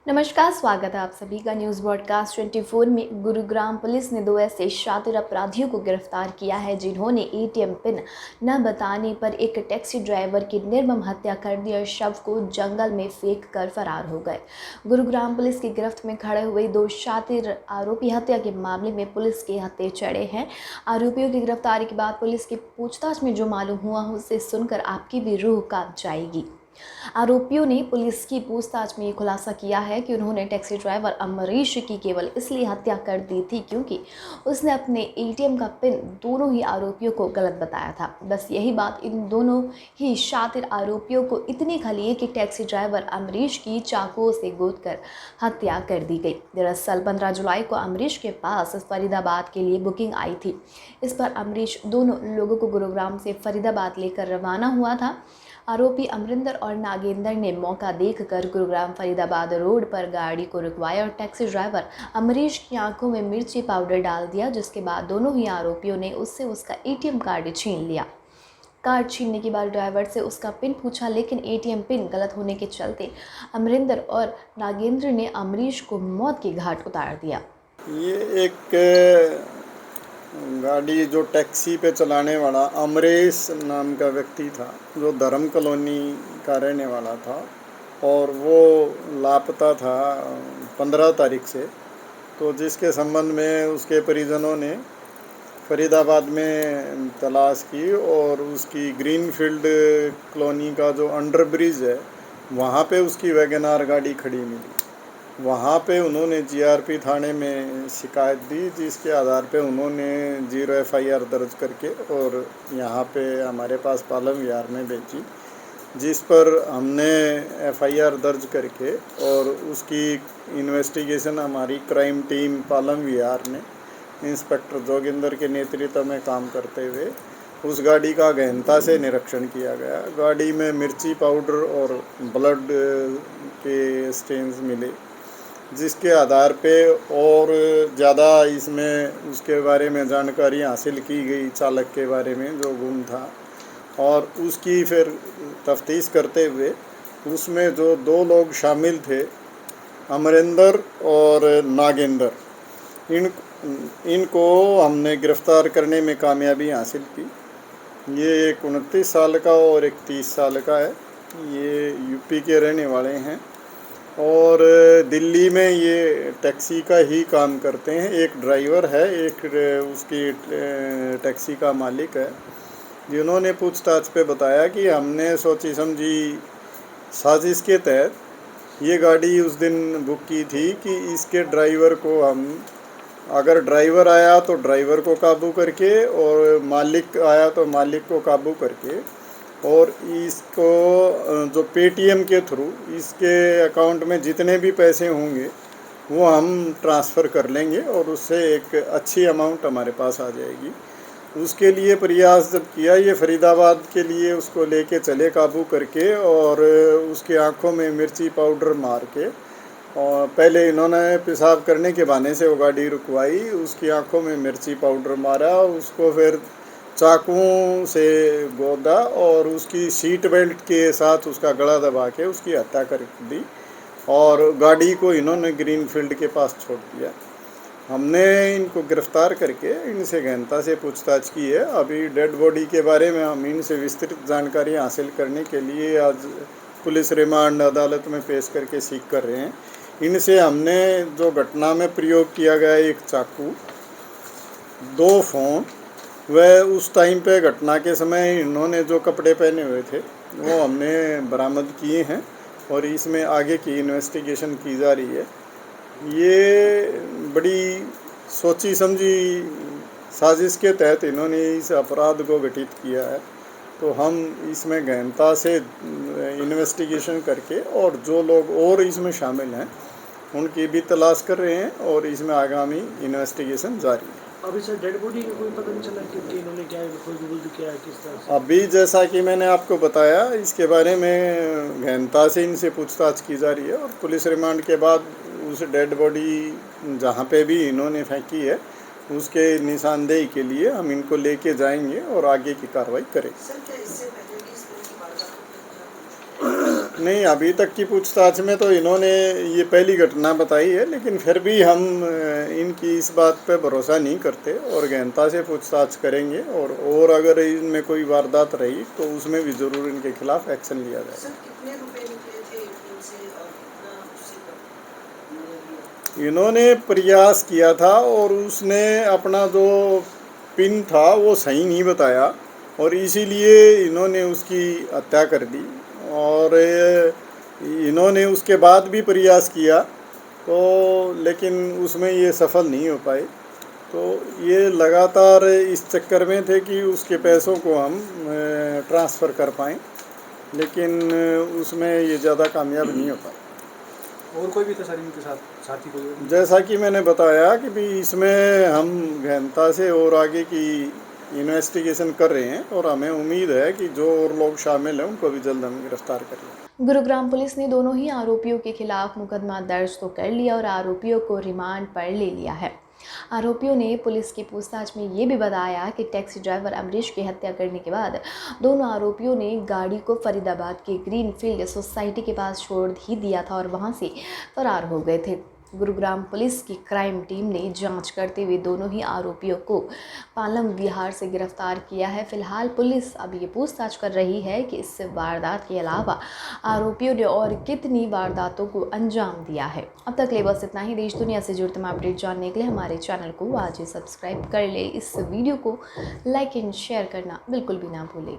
नमस्कार, स्वागत है आप सभी का न्यूज़ ब्रॉडकास्ट 24 में। गुरुग्राम पुलिस ने 2 ऐसे शातिर अपराधियों को गिरफ्तार किया है जिन्होंने एटीएम पिन न बताने पर एक टैक्सी ड्राइवर की निर्मम हत्या कर दी और शव को जंगल में फेंक कर फरार हो गए। गुरुग्राम पुलिस की गिरफ्त में खड़े हुए 2 शातिर आरोपी हत्या के मामले में पुलिस के हत्थे चढ़े हैं। आरोपियों की गिरफ्तारी के बाद पुलिस की पूछताछ में जो मालूम हुआ उसे सुनकर आपकी भी रूह कांप जाएगी। आरोपियों ने पुलिस की पूछताछ में ये खुलासा किया है कि उन्होंने टैक्सी ड्राइवर अमरीश की केवल इसलिए हत्या कर दी थी क्योंकि उसने अपने एटीएम का पिन दोनों ही आरोपियों को गलत बताया था। बस यही बात इन दोनों ही शातिर आरोपियों को इतनी खली कि टैक्सी ड्राइवर अमरीश की चाकुओं से गोदकर हत्या कर दी गई। दरअसल 15 जुलाई को अमरीश के पास फरीदाबाद के लिए बुकिंग आई थी। इस पर अमरीश दोनों लोगों को गुरुग्राम से फरीदाबाद लेकर रवाना हुआ था। आरोपी अमरिंदर और नागेंद्र ने मौका देखकर गुरुग्राम फरीदाबाद रोड पर गाड़ी को रुकवाया और टैक्सी ड्राइवर अमरीश की आंखों में मिर्ची पाउडर डाल दिया, जिसके बाद दोनों ही आरोपियों ने उससे उसका एटीएम कार्ड छीन लिया। कार्ड छीनने के बाद ड्राइवर से उसका पिन पूछा, लेकिन एटीएम पिन गलत होने के चलते अमरिंदर और नागेंद्र ने अमरीश को मौत के घाट उतार दिया। ये एक गाड़ी जो टैक्सी पे चलाने वाला अमरेश नाम का व्यक्ति था, जो धर्म कॉलोनी का रहने वाला था और वो लापता था 15 तारीख से। तो जिसके संबंध में उसके परिजनों ने फरीदाबाद में तलाश की और उसकी ग्रीनफील्ड कॉलोनी का जो अंडर ब्रिज है वहाँ पे उसकी वैगनार गाड़ी खड़ी मिली। वहाँ पे उन्होंने जीआरपी थाने में शिकायत दी, जिसके आधार पे उन्होंने 0 एफआईआर दर्ज करके और यहाँ पे हमारे पास पालम विहार में भेजी, जिस पर हमने एफआईआर दर्ज करके और उसकी इन्वेस्टिगेशन हमारी क्राइम टीम पालम विहार ने इंस्पेक्टर जोगिंदर के नेतृत्व में काम करते हुए उस गाड़ी का गहनता से निरीक्षण किया गया। गाड़ी में मिर्ची पाउडर और ब्लड के स्टेन्स मिले, जिसके आधार पे और ज़्यादा इसमें उसके बारे में जानकारी हासिल की गई, चालक के बारे में जो गुम था, और उसकी फिर तफ्तीश करते हुए उसमें जो 2 लोग शामिल थे, अमरिंदर और नागेंद्र, इनको हमने गिरफ़्तार करने में कामयाबी हासिल की। ये एक 29 साल का और एक 30 साल का है। ये यूपी के रहने वाले हैं और दिल्ली में ये टैक्सी का ही काम करते हैं। एक ड्राइवर है, एक उसकी टैक्सी का मालिक है, जिन्होंने पूछताछ पे बताया कि हमने सोची समझी साजिश के तहत ये गाड़ी उस दिन बुक की थी कि इसके ड्राइवर को हम, अगर ड्राइवर आया तो ड्राइवर को काबू करके और मालिक आया तो मालिक को काबू करके और इसको जो पेटीएम के थ्रू इसके अकाउंट में जितने भी पैसे होंगे वो हम ट्रांसफ़र कर लेंगे और उससे एक अच्छी अमाउंट हमारे पास आ जाएगी। उसके लिए प्रयास जब किया, ये फरीदाबाद के लिए उसको लेके चले काबू करके और उसकी आंखों में मिर्ची पाउडर मार के, और पहले इन्होंने पेशाब करने के बहाने से वो गाड़ी रुकवाई, उसकी आंखों में मिर्ची पाउडर मारा, उसको फिर चाकुओं से गोदा और उसकी सीट बेल्ट के साथ उसका गला दबा के उसकी हत्या कर दी और गाड़ी को इन्होंने ग्रीनफील्ड के पास छोड़ दिया। हमने इनको गिरफ़्तार करके इनसे गहनता से पूछताछ की है। अभी डेड बॉडी के बारे में हम इनसे विस्तृत जानकारी हासिल करने के लिए आज पुलिस रिमांड अदालत में पेश करके सीख कर रहे हैं। इनसे हमने जो घटना में प्रयोग किया गया एक चाकू, 2 फ़ोन, वह उस टाइम पे घटना के समय इन्होंने जो कपड़े पहने हुए थे वो हमने बरामद किए हैं और इसमें आगे की इन्वेस्टिगेशन की जा रही है। ये बड़ी सोची समझी साजिश के तहत इन्होंने इस अपराध को घटित किया है, तो हम इसमें गहनता से इन्वेस्टिगेशन करके और जो लोग और इसमें शामिल हैं उनकी भी तलाश कर रहे हैं और इसमें आगामी इन्वेस्टिगेशन जारी है। अभी सर डेड बॉडी का कोई पता नहीं चला कि इन्होंने क्या कोई विरोध किया है किस तरह से? अभी जैसा कि मैंने आपको बताया, इसके बारे में गहनता से इनसे पूछताछ की जा रही है और पुलिस रिमांड के बाद उस डेड बॉडी जहाँ पे भी इन्होंने फेंकी है उसके निशानदेही के लिए हम इनको लेके जाएंगे और आगे की कार्रवाई करेंगे। सर क्या इससे पहले भी इस तरह की वारदात नहीं, अभी तक की पूछताछ में तो इन्होंने ये पहली घटना बताई है, लेकिन फिर भी हम इनकी इस बात पे भरोसा नहीं करते और गहनता से पूछताछ करेंगे और अगर इनमें कोई वारदात रही तो उसमें भी ज़रूर इनके खिलाफ एक्शन लिया जाएगा। सर कितने रुपए निकले थे एटीएम से और कितना उससे तक उन्होंने लिया? इन्होंने प्रयास किया था और उसने अपना जो पिन था वो सही नहीं बताया और इसीलिए इन्होंने उसकी हत्या कर दी और इन्होंने उसके बाद भी प्रयास किया तो लेकिन उसमें ये सफल नहीं हो पाए। तो ये लगातार इस चक्कर में थे कि उसके पैसों को हम ट्रांसफ़र कर पाएँ, लेकिन उसमें ये ज़्यादा कामयाब नहीं हो पाए। और कोई भी था सर इनके साथ साथी कोई? जैसा कि मैंने बताया कि भी इसमें हम गहनता से और आगे की इन्वेस्टिगेशन कर रहे हैं और हमें उम्मीद है कि जो और लोग शामिल हैं उनको भी जल्द हम गिरफ्तार कर लेंगे। गुरुग्राम पुलिस ने दोनों ही आरोपियों के खिलाफ मुकदमा दर्ज तो कर लिया और आरोपियों को रिमांड पर ले लिया है। आरोपियों ने पुलिस की पूछताछ में ये भी बताया कि टैक्सी ड्राइवर अमरीश की हत्या करने के बाद दोनों आरोपियों ने गाड़ी को फरीदाबाद के ग्रीनफील्ड सोसाइटी के पास छोड़ ही दिया था और वहां से फरार हो गए थे। गुरुग्राम पुलिस की क्राइम टीम ने जांच करते हुए दोनों ही आरोपियों को पालम विहार से गिरफ्तार किया है। फिलहाल पुलिस अब ये पूछताछ कर रही है कि इस वारदात के अलावा आरोपियों ने और कितनी वारदातों को अंजाम दिया है। अब तक ले बस इतना ही। देश दुनिया से जुड़े तमाम अपडेट जानने के लिए हमारे चैनल को आज ही सब्सक्राइब कर ले। इस वीडियो को लाइक एंड शेयर करना बिल्कुल भी ना भूलें।